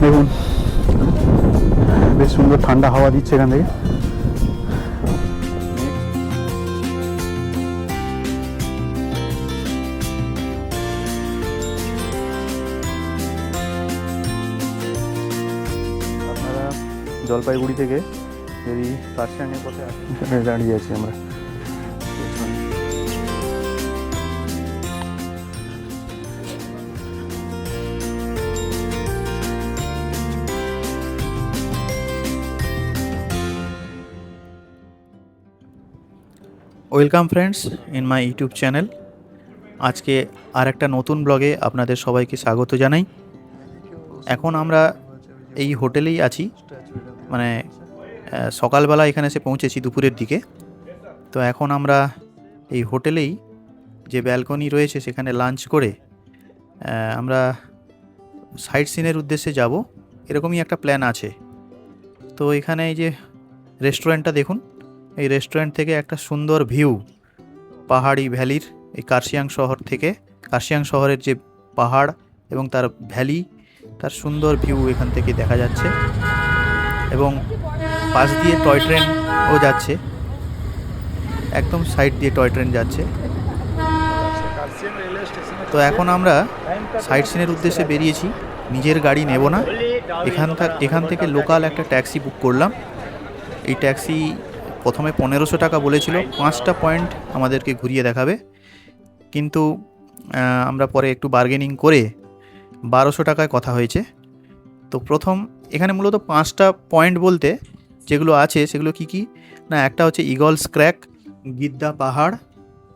দেখুন বেশ সুন্দর ঠান্ডা হাওয়া দিচ্ছে এখান থেকে। আপনারা জলপাইগুড়ি থেকে যদি কার্শিয়াংয়ের পথে আসেন, এখানে দাঁড়িয়ে আছি আমরা। Welcome friends in my YouTube channel. আজকে আর একটা নতুন ব্লগে আপনাদের সবাইকে স্বাগত জানাই। এখন আমরা এই হোটেলেই আছি, মানে সকালবেলা এখানে এসে পৌঁছেছি দুপুরের দিকে। তো এখন আমরা এই হোটেলেই যে ব্যালকনি রয়েছে সেখানে লাঞ্চ করে আমরা সাইট সিনের উদ্দেশ্যে যাব, এরকমই একটা প্ল্যান আছে। তো এখানে এই যে রেস্টুরেন্টটা দেখুন, এই রেস্টুরেন্ট থেকে একটা সুন্দর ভিউ পাহাড়ি ভ্যালির, এই কার্শিয়াং শহর থেকে, কার্শিয়াং শহরের যে পাহাড় এবং তার ভ্যালি, তার সুন্দর ভিউ এখান থেকে দেখা যাচ্ছে। এবং পাশ দিয়ে টয় ট্রেনও যাচ্ছে, একদম সাইড দিয়ে টয় ট্রেন যাচ্ছে। তো এখন আমরা সাইট সিনের উদ্দেশ্যে বেরিয়েছি, নিজের গাড়ি নেব না। এখান থেকে লোকাল একটা ট্যাক্সি বুক করলাম। এই ট্যাক্সি প্রথমে 1500 টাকা বলেছিল, 5টা পয়েন্ট আমাদেরকে ঘুরিয়ে দেখাবে, কিন্তু আমরা পরে একটু বার্গেনিং করে 1200 টাকায় কথা হয়েছে। তো প্রথম এখানে মূলত 5টা পয়েন্ট বলতে যেগুলো আছে সেগুলো কি কি না, একটা হচ্ছে ইগলস ক্র্যাক, গিদ্দা পাহাড়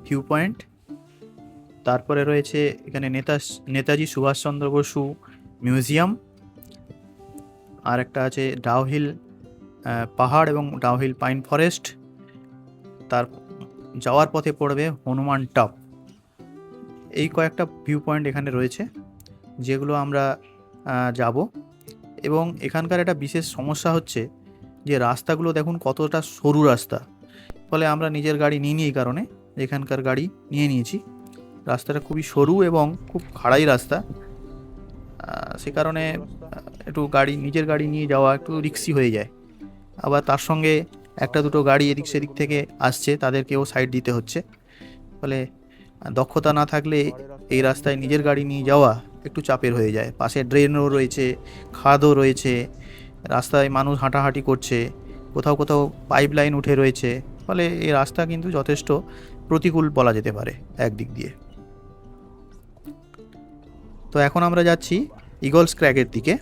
ভিউ পয়েন্ট। তারপরে রয়েছে এখানে নেতাজি সুভাষচন্দ্র বসু মিউজিয়াম। আর একটা আছে ডাউহিল পাহাড় এবং ডাউহিল পাইন ফরেস্ট। তার যাওয়ার পথে পড়বে হনুমান টপ। এই কয়েকটা ভিউ পয়েন্ট এখানে রয়েছে যেগুলো আমরা যাব। এবং এখানকার একটা বিশেষ সমস্যা হচ্ছে যে রাস্তাগুলো দেখুন কতটা সরু রাস্তা, ফলে আমরা নিজের গাড়ি নিইনি, এই কারণে এখানকার গাড়ি নিয়ে নিয়েছি। রাস্তাটা খুবই সরু এবং খুব খাড়াই রাস্তা, সে কারণে একটু নিজের গাড়ি নিয়ে যাওয়া একটু রিস্কি হয়ে যায়। আবার তার সঙ্গে একটা দুটো গাড়ি এদিক সেদিক থেকে আসছে, তাদেরকেও সাইড দিতে হচ্ছে। ফলে দক্ষতা না থাকলে এই রাস্তায় নিজের গাড়ি নিয়ে যাওয়া একটু চাপের হয়ে যায়। পাশে ড্রেনও রয়েছে, খাদও রয়েছে, রাস্তায় মানুষ হাঁটাহাঁটি করছে, কোথাও কোথাও পাইপ লাইন উঠে রয়েছে। ফলে এই রাস্তা কিন্তু যথেষ্ট প্রতিকূল বলা যেতে পারে একদিক দিয়ে। তো এখন আমরা যাচ্ছি ইগলস ক্র্যাকের দিকে।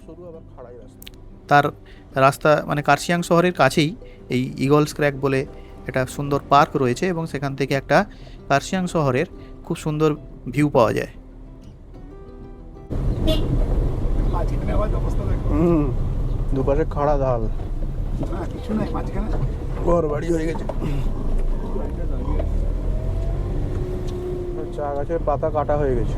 তার রাস্তা মানে কার্শিয়াং শহরের কাছেই এই ইগলস ক্র্যাক বলে একটা সুন্দর পার্ক রয়েছে, এবং সেখান থেকে একটা কার্শিয়াং শহরের খুব সুন্দর ভিউ পাওয়া যায়। দুপাশে খাড়া ঢাল, ঘর বাড়ি হয়ে গেছে, চা গাছের পাতা কাটা হয়ে গেছে।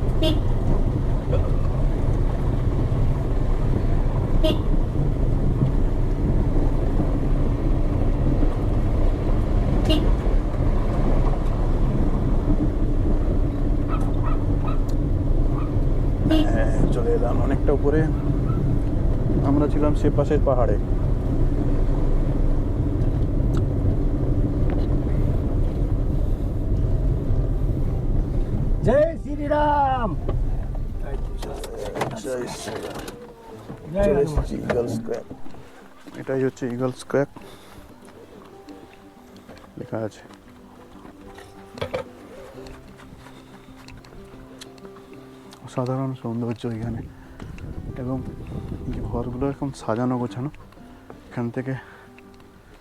চলে এলাম অনেকটা উপরে, আমরা ছিলাম সে পাশের পাহাড়ে। জয় শ্রীরাম। এটাই হচ্ছে ইগলস ক্র্যাক, লেখা আছে। অসাধারণ সৌন্দর্য এখানে, এবং ঘরগুলো এরকম সাজানো গোছানো। এখান থেকে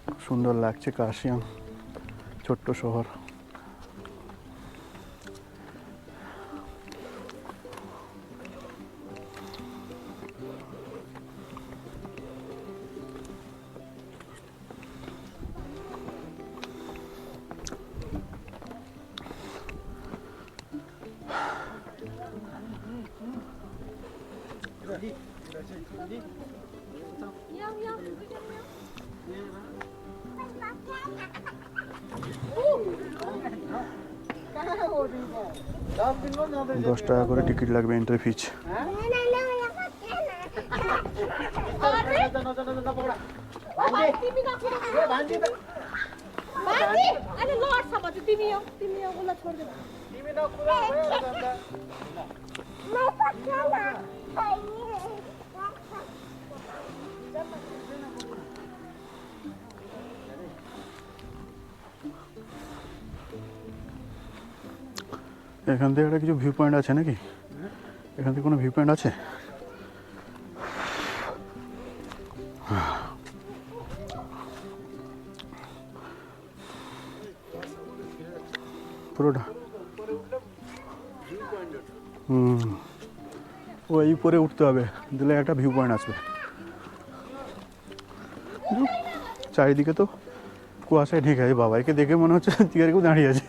খুব সুন্দর লাগছে কার্শিয়াং ছোট্ট শহর। $10 করে টিকিট লাগবে, এন্ট্রি ফিজ। अरे लॉर्ड समझ तिमी यो बोला छोड़ दे मैं पछाना এখান থেকে একটা কিছু ভিউ পয়েন্ট আছে নাকি? এখান থেকে কোনো ভিউ পয়েন্ট আছে? পুরোটা ওই উপরে উঠতে হবে, দিলে একটা ভিউ পয়েন্ট আসবে। চারিদিকে তো কুয়াশায় ঢেকে আছে। বাবা, একে দেখে মনে হচ্ছে দিকে কেউ দাঁড়িয়ে আছে।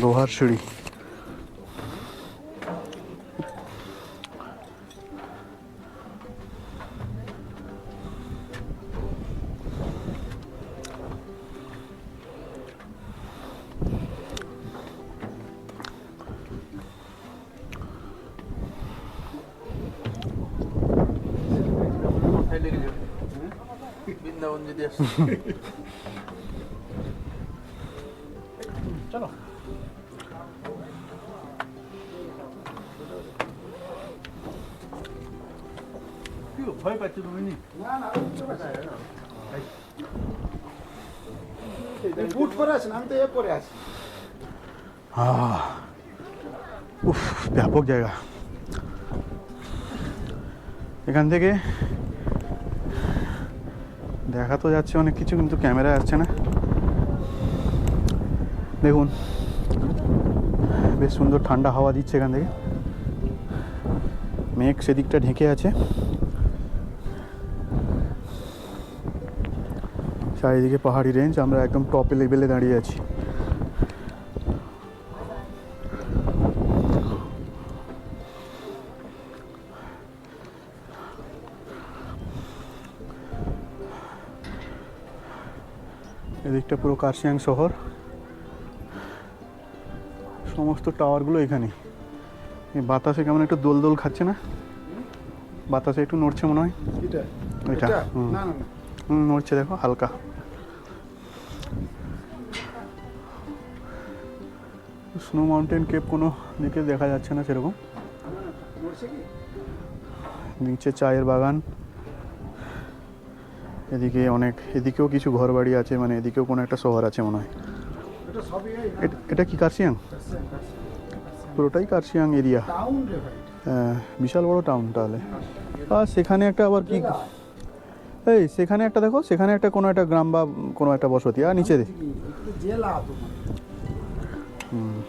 লোহার সিঁড়ি। বৃন্দাবন যদি চলো ভয় পাচ্ছ তুমি? বুট পরে আছেন, আমি তো এ পরে আছি। উফ, ব্যাপক জায়গা। এখান থেকে দেখা তো যাচ্ছে অনেক কিছু, কিন্তু ক্যামেরা আসছে না। দেখুন, বেশ সুন্দর ঠান্ডা হাওয়া দিচ্ছে এখান থেকে। মেঘ সেদিকটা ঢেকে আছে, চারিদিকে পাহাড়ি রেঞ্জ। আমরা একদম টপে লেভেলে দাঁড়িয়ে আছি। এদিকটা পুরো কার্শিয়াং শহর, সমস্ত টাওয়ারগুলো এখানে। এই বাতাসে কেমন একটু দোল দোল খাচ্ছে না? বাতাসে একটু নড়ছে মনে হয়। এটা এটা না না নড়ছে, দেখো হালকা। স্নো মাউন্টেন কেপ কোনো দিকে দেখা যাচ্ছে না সেরকম। নড়ছে কি? নিচে চায়ের বাগান, এদিকে অনেক, এদিকেও কিছু ঘর বাড়ি আছে, মানে এদিকেও কোনো একটা শহর আছে মনে হয়। এটা সবই এই এটা কি কার্শিয়াং? পুরোটাই কার্শিয়াং এরিয়া। টাউন রে ভাই। হ্যাঁ, বিশাল বড় টাউন তাহলে। আর সেখানে একটা আবার কি, এই সেখানে একটা দেখো, সেখানে একটা কোনো একটা গ্রাম বা কোনো একটা বসতি। আর নিচে এটা তো জেলা তোমার।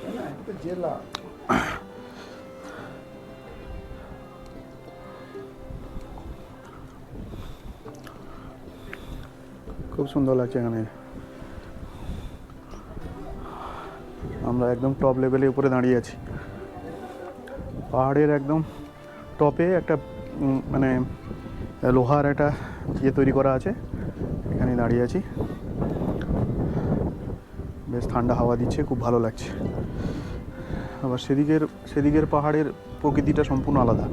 তাই না? এটা তো জেলা। খুব সুন্দর লাগছে এখানে। আমরা একদম টপ লেভেলের উপরে দাঁড়িয়ে আছি, পাহাড়ের একদম টপে। একটা মানে লোহার একটা ইয়ে তৈরি করা আছে, এখানে দাঁড়িয়ে আছি। বেশ ঠান্ডা হাওয়া দিচ্ছে, খুব ভালো লাগছে। আবার সেদিকের পাহাড়ের প্রকৃতিটা সম্পূর্ণ আলাদা।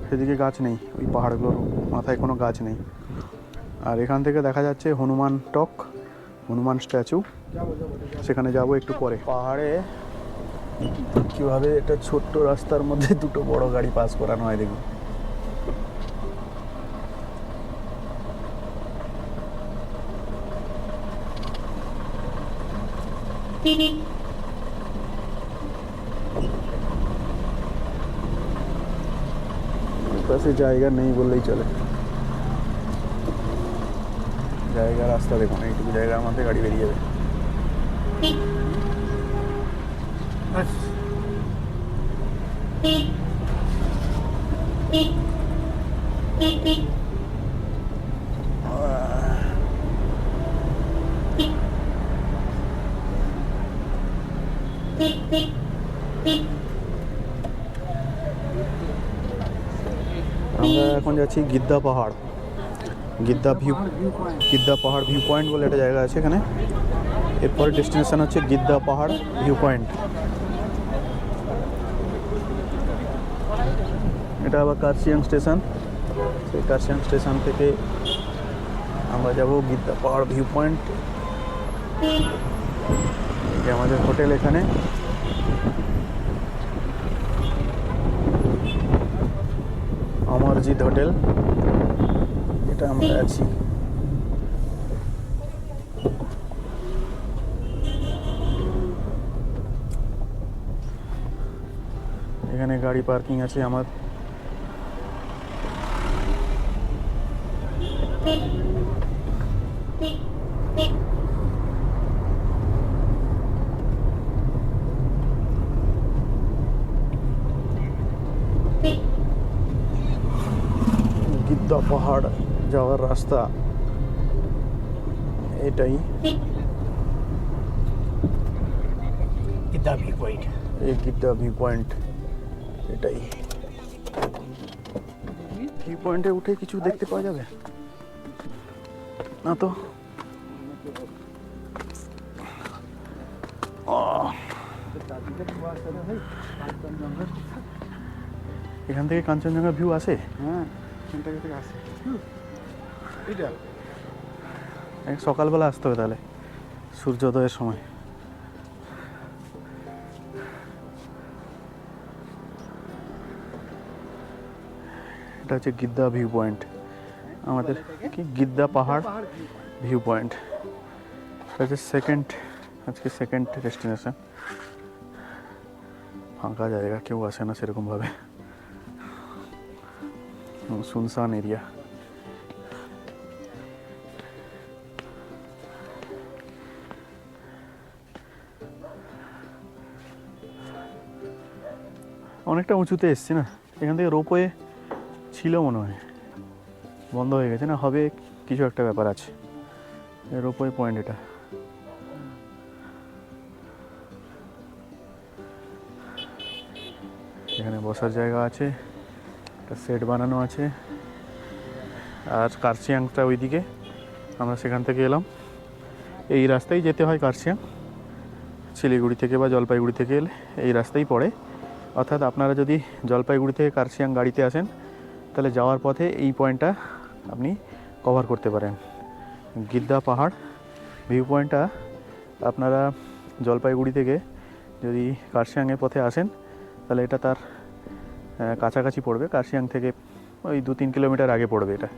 সেদিকে গাছ নেই, ওই পাহাড়গুলোর মাথায় কোনো গাছ নেই। আর এখান থেকে দেখা যাচ্ছে হনুমান টক, হনুমান স্ট্যাচু। সেখানে যাব একটু পরে। পাহাড়ে কীভাবে একটা ছোট্ট রাস্তার মধ্যে দুটো বড় গাড়ি পাস করানো হয় দেখুন। পাশে জায়গা নেই বললেই চলে। জায়গা, রাস্তা দেখুন, এইটুকু জায়গার মধ্যে গাড়ি বেরিয়ে যাবে। আমরা এখন যাচ্ছি গিদ্দা পাহাড়। গিদ্দা পাহাড় ভিউ পয়েন্ট বলে একটা জায়গা আছে এখানে। এরপরে ডেস্টিনেশন হচ্ছে গিদ্দা পাহাড় ভিউ পয়েন্ট। এটা আবার কার্শিয়াং স্টেশন। সেই কার্শিয়াং স্টেশন থেকে আমরা যাব গিদ্দা পাহাড় ভিউ পয়েন্ট। এই যে আমাদের হোটেল এখানে। অমরজিৎ হোটেল, এটা আমরা আছি। এখানে গাড়ি পার্কিং আছে আমার। গিদ্দা পাহাড় যাওয়ার রাস্তা এটাই। Giddha view point. এই গিদ্দা ভিউ পয়েন্ট এটাই। ভিউ পয়েন্টে উঠে কিছু দেখতে পাওয়া যাবে না তো? এখান থেকে কাঞ্চনজঙ্ঘা ভিউ আসে? হ্যাঁ, এখান থেকে আসে। এটা সকালবেলা আসতে হবে তাহলে, সূর্যোদয়ের সময়। এটা হচ্ছে গিদ্দা ভিউ পয়েন্ট আমাদের, কি গিদ্দা পাহাড় ভিউ পয়েন্ট। এটা হচ্ছে আজকে সেকেন্ড ডেস্টিনেশন। ফাঁকা জায়গা, কেউ আসে না সেরকমভাবে, শুনশান এরিয়া। অনেকটা উঁচুতে এসছি না, এখান থেকে রোপওয়ে ছিল মনে হয়, বন্ধ হয়ে গেছে না, হবে কিছু একটা ব্যাপার আছে। রোপওয়ে পয়েন্ট এটা। এখানে বসার জায়গা আছে, একটা সেট বানানো আছে। আর কার্শিয়াংটা ওইদিকে, আমরা সেখান থেকে এলাম। এই রাস্তায় যেতে হয় কার্শিয়াং, শিলিগুড়ি থেকে বা জলপাইগুড়ি থেকে এলে এই রাস্তায় পড়ে। অর্থাৎ আপনারা যদি জলপাইগুড়ি থেকে কার্শিয়াং গাড়িতে আসেন, তাহলে যাওয়ার পথে এই পয়েন্টটা আপনি কভার করতে পারেন। গিদ্দা পাহাড় ভিউ পয়েন্টটা আপনারা জলপাইগুড়ি থেকে যদি কার্শিয়াংয়ের পথে আসেন, তাহলে এটা তার কাছাকাছি পড়বে। কার্শিয়াং থেকে ওই 2-3 কিলোমিটার আগে পড়বে এটা।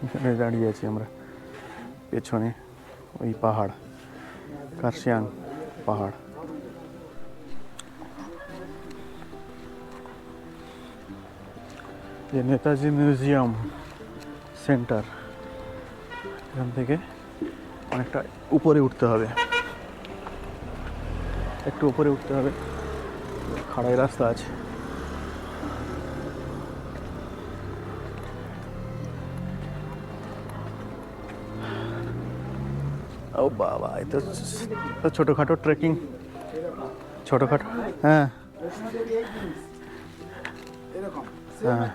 এখানে দাঁড়িয়ে আছি আমরা, পেছনে ওই পাহাড়, কার্শিয়াং পাহাড়। যে নেতাজি মিউজিয়াম সেন্টার, এখান থেকে অনেকটা উপরে উঠতে হবে, একটু উপরে উঠতে হবে, খাড়াই রাস্তা আছে। ও বাবা, এই তো ছোটোখাটো ট্রেকিং, ছোটোখাটো। হ্যাঁ এরকম হ্যাঁ,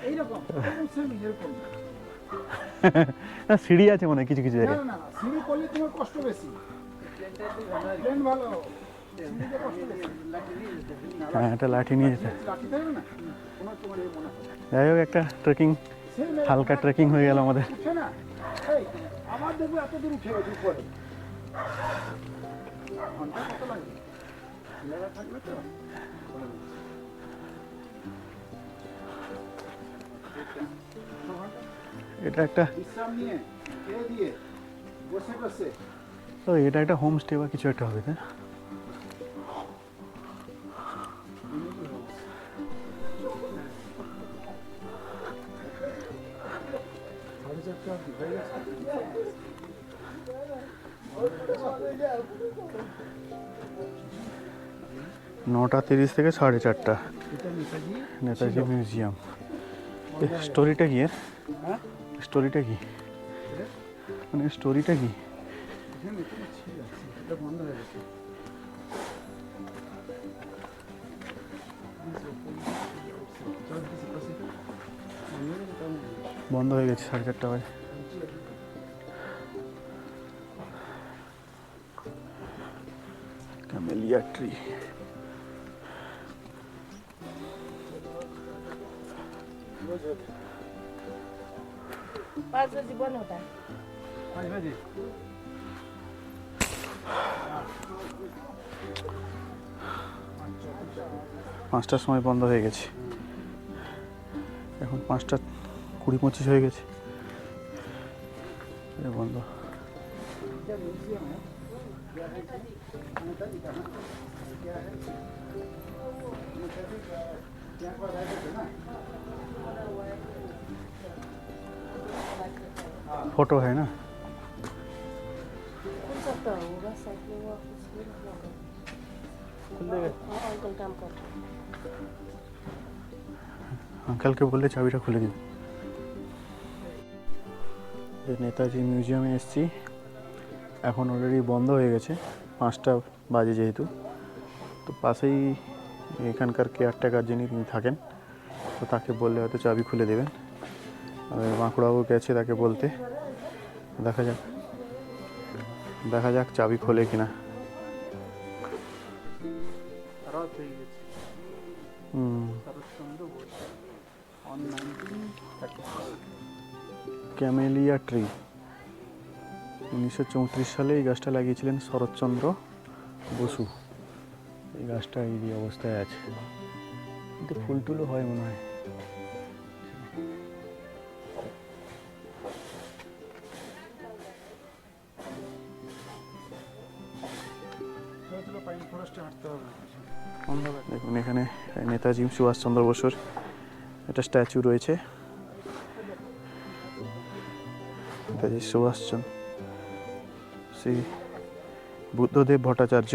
এইরকম সেম এরকম। না সিঁড়ি আছে মনে হয় কিছু কিছু না জায়গায়। না না, সিঁড়ি করলে তোমার কষ্ট বেশি। প্লেন ভালো, সিঁড়িতে কষ্ট বেশি। হ্যাঁ, একটা লাঠি নিয়ে যেতে। লাঠি থাকবে না, তোমার এই মনে হয় যাই হোক, একটা ট্রেকিং, হালকা ট্রেকিং হয়ে গেল আমাদের। উঠে না, এই আমার দেখবো এত দূর উঠে গেছে উপরে। ঘন্টা কত লাগবে? ছেলেরা থাকবে তো। এটা একটা, বিশ্রাম নিয়ে খেয়ে দিয়ে বসে বসে। তো এটা একটা হোমস্টে বা কিছু একটা হবে, তাই না? নটা 30 থেকে 4:30। নেতাজি মিউজিয়াম। স্টোরিটা কি এর? স্টোরিটা কি, মানে স্টোরিটা কি? বন্ধ হয়ে গেছে 4:30 বাজে। Camellia tree. पाँच बजी बंद होता है। 5টার সময় বন্ধ হয়ে গেছে, এখন 5:20-25 হয়ে গেছে, বন্ধ। फोटो है ना? खुल सकता होगा साइड में वो ऑफिस में होगा। हाँ, अंकल काम करते हैं। আঙ্কেলকে বললে চাবিটা খুলে দিবে। নেতাজি মিউজিয়ামে এসেছি, এখন অলরেডি বন্ধ হয়ে গেছে, 5টা বাজে যেহেতু। তো পাশেই এখানকার কেয়ারটেকার যিনি তিনি থাকেন, তো তাকে বললে হয়তো চাবি খুলে দেবেন। আর বাঁকুড়াবাবু গেছে তাকে বলতে, দেখা যাক চাবি খোলে কিনা। ক্যামেলিয়া ট্রি 1934 সালে এই গাছটা লাগিয়েছিলেন শরৎচন্দ্র বসু। এই গাছটা এই অবস্থায় আছে, কিন্তু ফুল টুলও হয় মনে হয়। দেখুন এখানে নেতাজি সুভাষচন্দ্র বসুর একটা স্ট্যাচু রয়েছে। Netaji Subhash Chandra, Shri Buddhadeb Bhattacharya,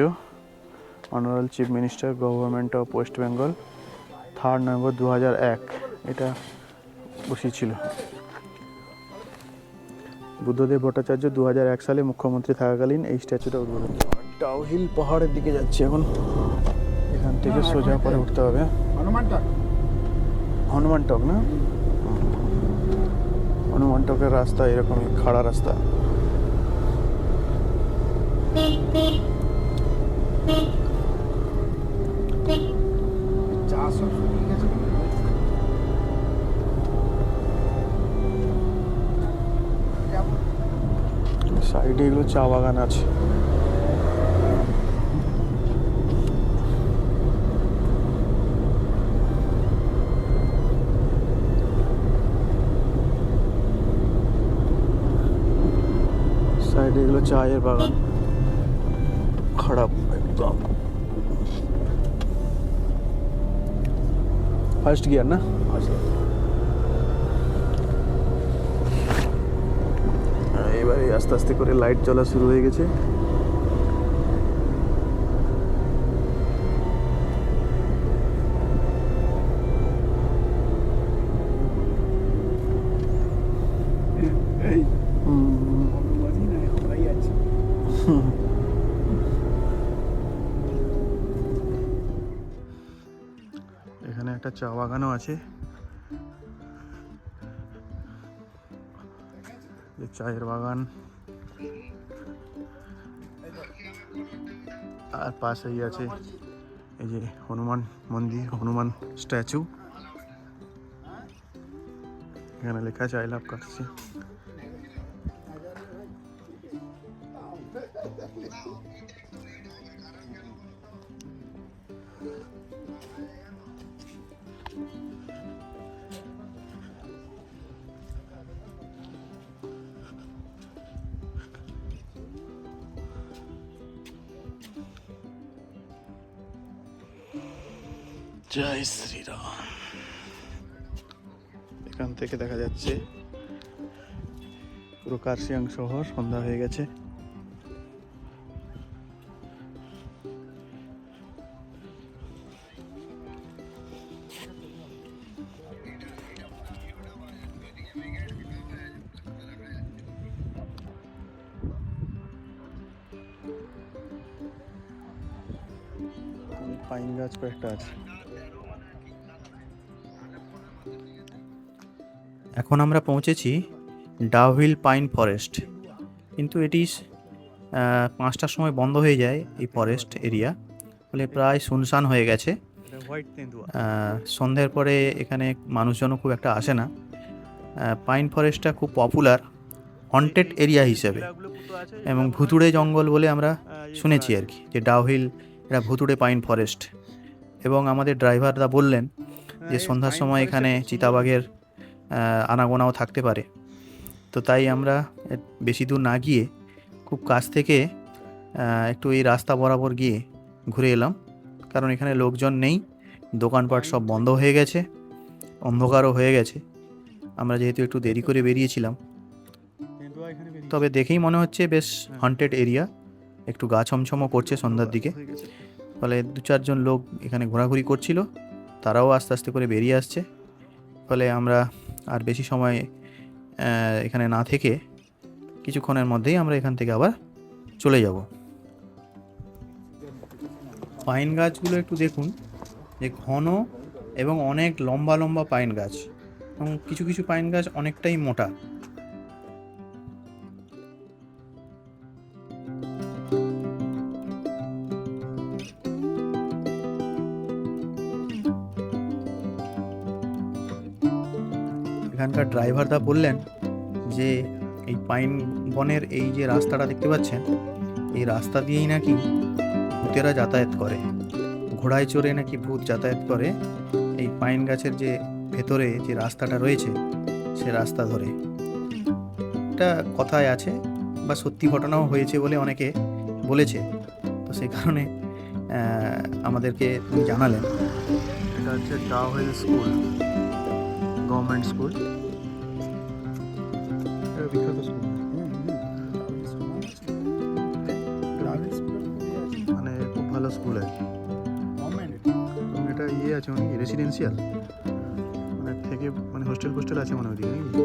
honourable chief minister government of West Bengal, 3 November 2001 এটা বসিয়েছিল। বুদ্ধদেব ভট্টাচার্য 2001 সালে মুখ্যমন্ত্রী থাকাকালীন এই স্ট্যাচুটা উদ্বোধন। ডাউহিল পাহাড়ের দিকে যাচ্ছি এখন, এখান থেকে সোজা পরে উঠতে হবে হনুমান টক না? হনুমান টকের রাস্তা এরকমই খাড়া রাস্তা। সাইডে এগুলো চা বাগান আছে। সাইডে এগুলো চায়ের বাগান, খারাপ একদম। ফার্স্ট গিয়ার না? এবারে আস্তে আস্তে করে লাইট জ্বলা শুরু হয়ে গেছে। এখানে একটা চা বাগানও আছে, চায়ের বাগান, আর পাশেই আছে এই যে হনুমান মন্দির, হনুমান স্ট্যাচু। এখানে লেখা আছে আই লাভ কাশী। জয় শ্রীরাম। এখান থেকে দেখা যাচ্ছে পুরো কার্শিয়াং শহর সন্ধ্যা হয়ে গেছে। পাইন গাছ কয়েকটা আছে। এখন আমরা পৌঁছেছি ডাউহিল পাইন ফরেস্ট, কিন্তু এটি 5টার সময় বন্ধ হয়ে যায় এই ফরেস্ট এরিয়া, ফলে প্রায় শুনশান হয়ে গেছে। হোয়াইট তেঁদুয়া। সন্ধ্যের পরে এখানে মানুষজনও খুব একটা আসে না। পাইন ফরেস্টটা খুব পপুলার হন্টেড এরিয়া হিসেবে, এবং ভুতুড়ে জঙ্গল বলে আমরা শুনেছি আর কি, যে ডাউহিল এটা ভুতুড়ে পাইন ফরেস্ট। এবং আমাদের ড্রাইভাররা বললেন যে সন্ধ্যার সময় এখানে চিতাবাঘের আনাগোনাও থাকতে পারে। তো তাই আমরা বেশি দূর না গিয়ে খুব কাছ থেকে একটু এই রাস্তা বরাবর গিয়ে ঘুরে এলাম, কারণ এখানে লোকজন নেই, দোকানপাট সব বন্ধ হয়ে গেছে, অন্ধকারও হয়ে গেছে। আমরা যেহেতু একটু দেরি করে বেরিয়েছিলাম, তবে দেখেই মনে হচ্ছে বেশ হন্টেড এরিয়া, একটু গা ছমছমও করছে সন্ধ্যার দিকে। ফলে 2-4 জন লোক এখানে ঘোরাঘুরি করছিল, তারাও আস্তে আস্তে করে বেরিয়ে আসছে। ফলে আমরা আর বেশি সময় এখানে না থেকে কিছুক্ষণের মধ্যেই আমরা এখান থেকে আবার চলে যাব। পাইন গাছগুলো একটু দেখুন, যে ঘন এবং অনেক লম্বা লম্বা পাইন গাছ, এবং কিছু কিছু পাইন গাছ অনেকটাই মোটা। এখানকার ড্রাইভারদা বললেন যে এই পাইন বনের এই যে রাস্তাটা দেখতে পাচ্ছেন, এই রাস্তা দিয়েই নাকি ভূতেরা যাতায়াত করে, ঘোড়ায় চড়ে নাকি ভূত যাতায়াত করে এই পাইন গাছের যে ভেতরে যে রাস্তাটা রয়েছে সে রাস্তা ধরে। এটা কথায় আছে বা সত্যি ঘটনাও হয়েছে বলে অনেকে বলেছে, তো সেই কারণে আমাদেরকে তিনি জানালেন। এটা হচ্ছে ডাউহিল স্কুল, গভর্নমেন্ট স্কুল, এটা বিখ্যাত স্কুল, মানে খুব ভালো স্কুল আর কি। এবং এটা আছে মানে রেসিডেন্সিয়াল, মানে থেকে মানে হোস্টেল আছে মনে হয় ওদিকে নাকি।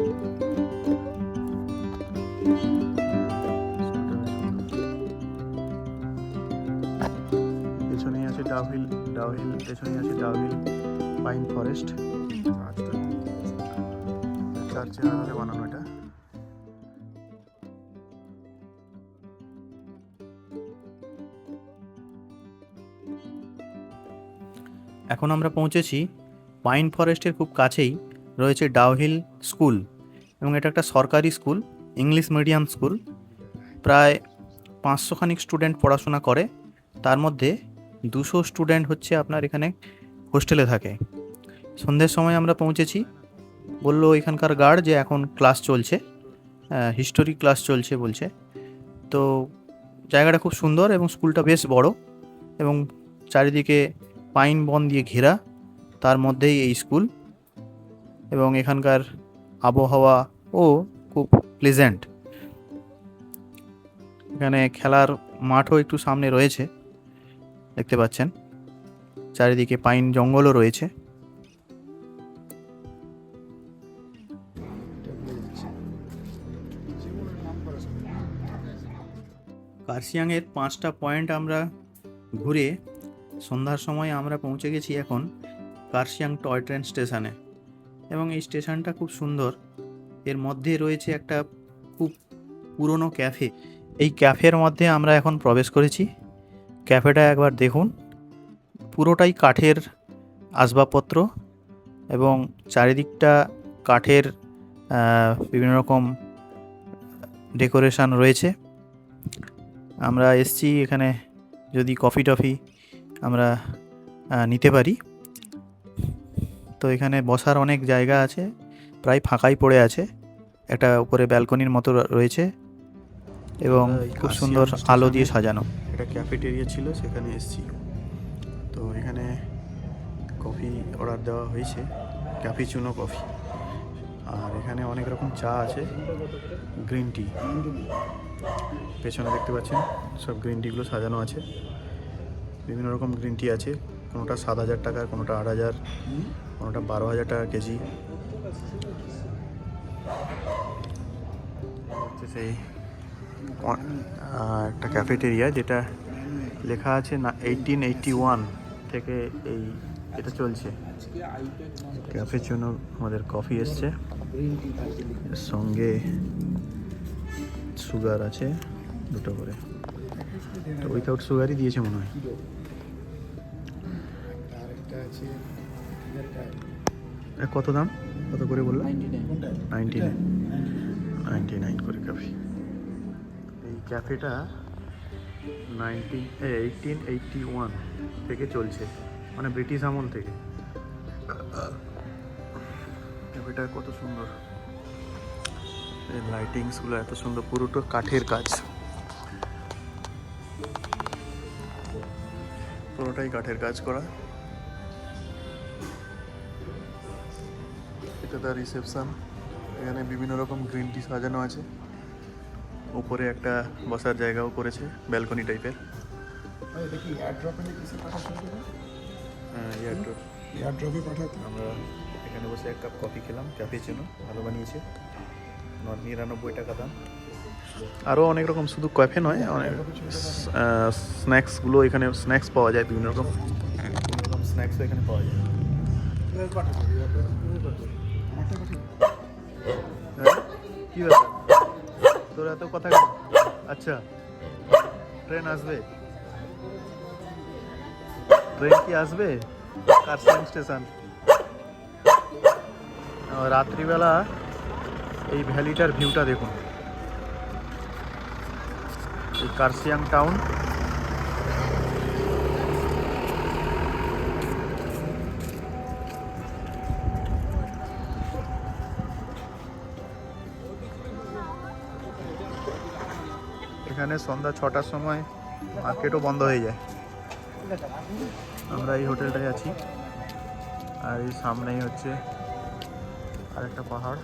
পেছনেই আছে ডাউহিল পেছনেই আছে ডাউহিল পাইন ফরেস্ট। চার্চের আদলে বানানো এটা। এখন আমরা পৌঁছেছি পাইন ফরেস্টের খুব কাছেই রয়েছে ডাউহিল স্কুল, এবং এটা একটা সরকারি স্কুল, ইংলিশ মিডিয়াম স্কুল। প্রায় 500 স্টুডেন্ট পড়াশোনা করে, তার মধ্যে 200 স্টুডেন্ট হচ্ছে আপনার এখানে হোস্টেলে থাকে। সন্ধ্যের সময় আমরা পৌঁছেছি, বললো এখানকার গার্ড যে এখন ক্লাস চলছে, হিস্টোরি ক্লাস চলছে বলছে। তো জায়গাটা খুব সুন্দর এবং স্কুলটা বেশ বড়, এবং চারিদিকে পাইন বন দিয়ে ঘেরা, তার মধ্যেই এই স্কুল। এবং এখানকার আবহাওয়াও খুব প্লেজেন্ট। এখানে খেলার মাঠও একটু সামনে রয়েছে, দেখতে পাচ্ছেন, চারিদিকে পাইন জঙ্গলও রয়েছে। কার্শিয়াংয়ের 5টা পয়েন্ট আমরা ঘুরে সন্ধ্যার সময় আমরা পৌঁছে গেছি এখন কার্শিয়াং টয় ট্রেন স্টেশনে। এবং এই স্টেশনটা খুব সুন্দর, এর মধ্যে রয়েছে একটা খুব পুরনো ক্যাফে। এই ক্যাফের মধ্যে আমরা এখন প্রবেশ করেছি। ক্যাফেটা একবার দেখুন, পুরোটাই কাঠের আসবাবপত্র, এবং চারিদিকটা কাঠের বিভিন্ন রকম ডেকোরেশন রয়েছে। আমরা এসছি এখানে যদি কফি টফি আমরা নিতে পারি। তো এখানে বসার অনেক জায়গা আছে, প্রায় ফাঁকাই পড়ে আছে, একটা উপরে ব্যালকনির মতো রয়েছে, এবং খুব সুন্দর আলো দিয়ে সাজানো। এটা ক্যাফেটেরিয়া ছিল, সেখানে এসছি। তো এখানে কফি অর্ডার দেওয়া হয়েছে, ক্যাপুচিনো কফি। আর এখানে অনেক রকম চা আছে, গ্রিন টি। পেছনে দেখতে পাচ্ছেন সব গ্রিন টিগুলো সাজানো আছে। বিভিন্ন রকম গ্রিন টি আছে, কোনোটা 7,000 টাকার, কোনোটা 8,000, কোনোটা 12,000 টাকা কেজি। হচ্ছে সেই একটা ক্যাফেটেরিয়া, যেটা লেখা আছে না 1881 থেকে এই এটা চলছে। ক্যাফের জন্য আমাদের কফি এসছে, এর সঙ্গে সুগার আছে 2টো করে, তো উইথাউট সুগারই দিয়েছে মনে হয়। কত দাম, কত করে বললাম? 99 করে কফি। এই ক্যাফেটা 1881 থেকে চলছে, মানে ব্রিটিশ আমল থেকে। ক্যাফেটা কত সুন্দর, এই লাইটিংসগুলো এত সুন্দর, পুরোটা কাঠের কাজ, পুরোটাই কাঠের কাজ করা। এটা তার রিসেপশন, এখানে বিভিন্ন রকম গ্রিন টি সাজানো আছে। উপরে একটা বসার জায়গাও করেছে, ব্যালকনি টাইপের। দেখি এয়ারড্রপে কিসে পাঠাতে হবে? হ্যাঁ, এয়ারড্রপে পাঠাতে। আমরা এখানে বসে 1 কাপ কফি খেলাম, ক্যাফেচিনো ভালো বানিয়েছে, 99 টাকা দাম। আরও অনেক রকম, শুধু কফি নয়, অনেক স্ন্যাক্সগুলো এখানে, স্ন্যাক্স পাওয়া যায়, বিভিন্ন রকম স্ন্যাক্সও এখানে পাওয়া যায়। হ্যাঁ, কী ব্যাপার তোর এত কথা কেন? আচ্ছা, ট্রেন আসবে, ট্রেন কি আসবে? কার্সিয়াং স্টেশন। রাত্রিবেলা এই ভ্যালিটার ভিউটা দেখুন, এই কার্সিয়াং টাউন। এখানে সন্ধ্যা 6টার সময় মার্কেটও বন্ধ হয়ে যায়। আমরা এই হোটেলটায় আছি, আর এই সামনেই হচ্ছে আরেকটা পাহাড়।